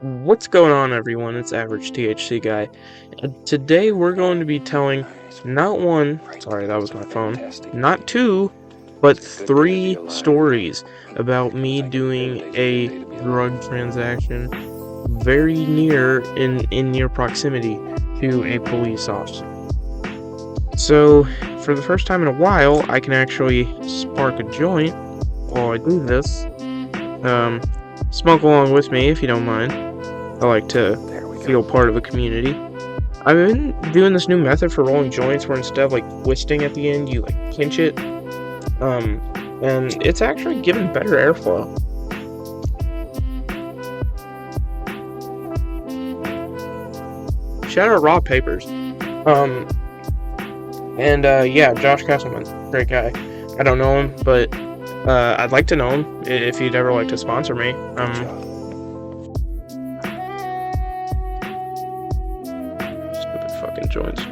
What's going on, everyone? It's Average THC Guy. And today we're going to be telling not one, sorry, that was my phone, not two, but three stories about me doing a drug transaction very in near proximity to a police officer. So, for the first time in a while, I can actually spark a joint while I do this. Um, Smoke along with me if you don't mind. I like to feel part of a community. I've been doing this new method for rolling joints where instead of like twisting at the end, you like pinch it. Um, and it's actually given better airflow. Shout out Raw Papers. Yeah, Josh Castleman, great guy. I don't know him, but I'd like to know him if he'd ever like to sponsor me. Stupid fucking joints.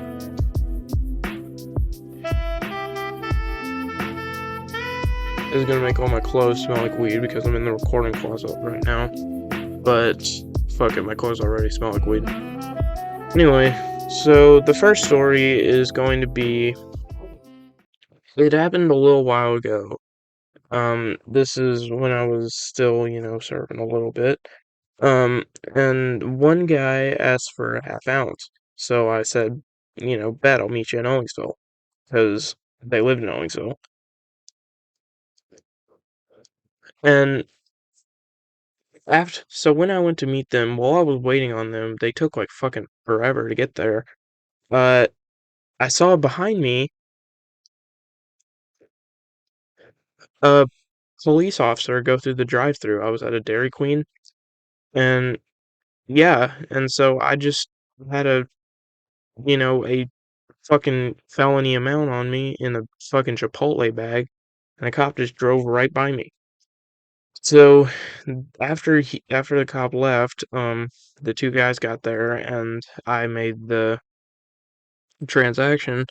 This is gonna make all my clothes smell like weed because I'm in the recording closet right now. But fuck it, my clothes already smell like weed. Anyway, so the first story is going to be. It happened a little while ago. This is when I was still, serving a little bit. And one guy asked for a half ounce. So I said, bet I'll meet you in Ellingsville. Because they lived in Ellingsville. And so when I went to meet them, while I was waiting on them, they took like fucking forever to get there. Uh, I saw behind me a police officer go through the drive-through. I was at a Dairy Queen, and yeah, and so I just had a fucking felony amount on me in a fucking Chipotle bag, and the cop just drove right by me. So after the cop left, the two guys got there, and I made the transaction,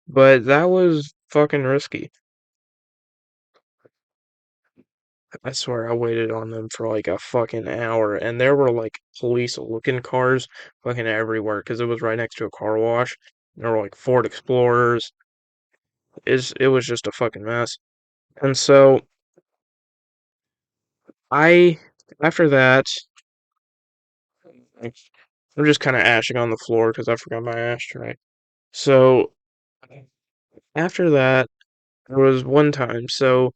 but that was fucking risky. I swear I waited on them for like a fucking hour, and there were like police looking cars fucking everywhere because it was right next to a car wash. There were like Ford Explorers. It was just a fucking mess. And so I, after that, I'm just kind of ashing on the floor because I forgot my ashtray. So after that, there was one time. So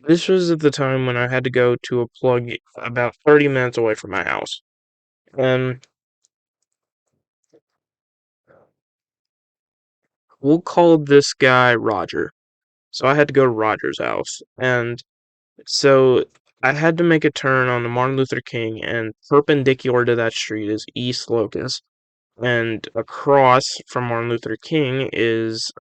this was at the time when I had to go to a plug about 30 minutes away from my house. And we'll call this guy Roger. So I had to go to Roger's house. And so I had to make a turn on the Martin Luther King, and perpendicular to that street is East Locust. And across from Martin Luther King is,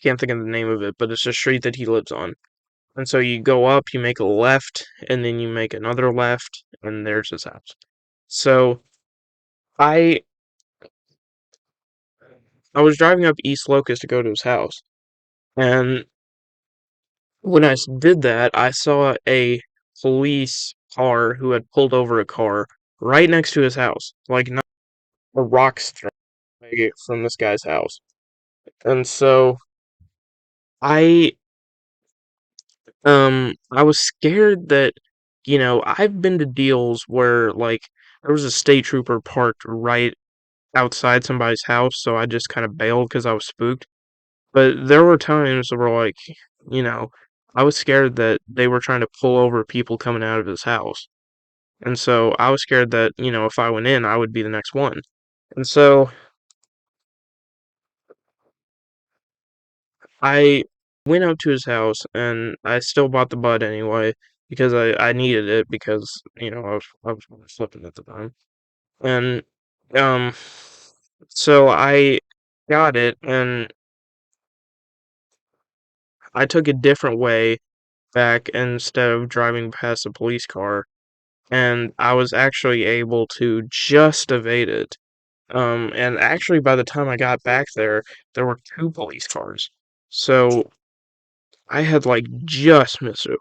can't think of the name of it, but it's a street that he lives on. And so you go up, you make a left, and then you make another left, and there's his house. So I I was driving up East Locust to go to his house, and when I did that, I saw a police car who had pulled over a car right next to his house, like not a rock's throw away from this guy's house. And so I I was scared that, I've been to deals where like there was a state trooper parked right outside somebody's house, so I just kind of bailed because I was spooked. But there were times where like, you know, I was scared that they were trying to pull over people coming out of his house. And so I was scared that, if I went in, I would be the next one. And so I went out to his house and I still bought the bud anyway because I needed it because, I was flipping at the time. And um so I got it and I took a different way back instead of driving past a police car, and I was actually able to just evade it. And actually, by the time I got back there, there were two police cars. So I had like just missed it.